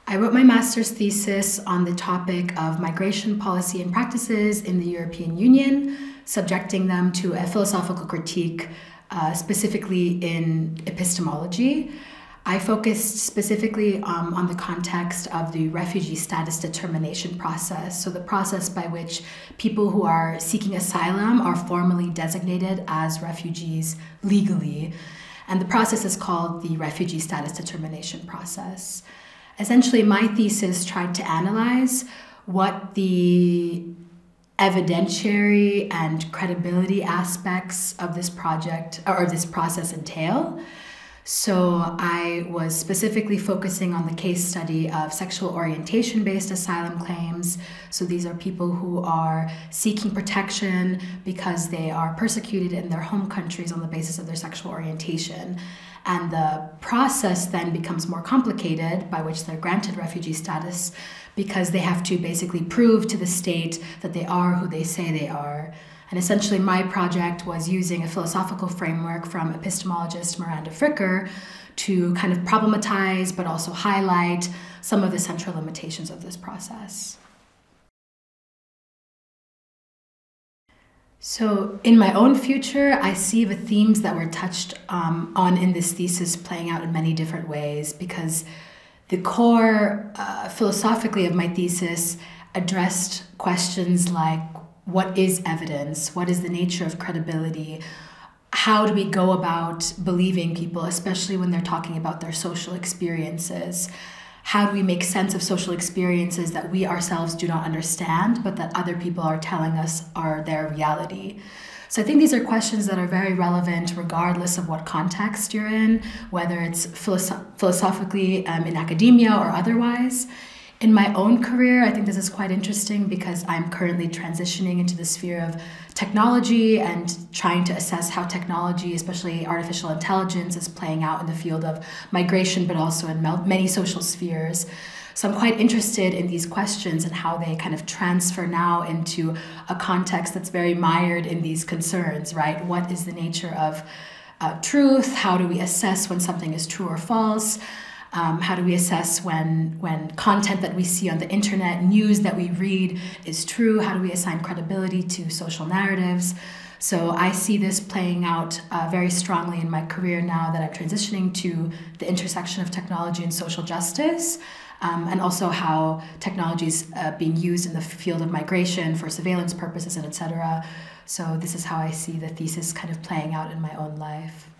I wrote my master's thesis on the topic of migration policy and practices in the European Union, subjecting them to a philosophical critique, specifically in epistemology. I focused specifically on the context of the refugee status determination process, so the process by which people who are seeking asylum are formally designated as refugees legally. And the process is called the refugee status determination process. Essentially, my thesis tried to analyze what the evidentiary and credibility aspects of this project or this process entail. So I was specifically focusing on the case study of sexual orientation-based asylum claims. So these are people who are seeking protection because they are persecuted in their home countries on the basis of their sexual orientation. And the process then becomes more complicated, by which they're granted refugee status, because they have to basically prove to the state that they are who they say they are. And essentially my project was using a philosophical framework from epistemologist Miranda Fricker to kind of problematize but also highlight some of the central limitations of this process. So in my own future, I see the themes that were touched on in this thesis playing out in many different ways, because the core philosophically of my thesis addressed questions like, what is evidence? What is the nature of credibility? How do we go about believing people, especially when they're talking about their social experiences? How do we make sense of social experiences that we ourselves do not understand, but that other people are telling us are their reality? So I think these are questions that are very relevant regardless of what context you're in, whether it's philosophically in academia or otherwise. In my own career, I think this is quite interesting because I'm currently transitioning into the sphere of technology and trying to assess how technology, especially artificial intelligence, is playing out in the field of migration, but also in many social spheres. So I'm quite interested in these questions and how they kind of transfer now into a context that's very mired in these concerns, right? What is the nature of truth? How do we assess when something is true or false? How do we assess when content that we see on the internet, news that we read is true? How do we assign credibility to social narratives? So I see this playing out very strongly in my career now that I'm transitioning to the intersection of technology and social justice, and also how technology is being used in the field of migration for surveillance purposes and etc. So this is how I see the thesis kind of playing out in my own life.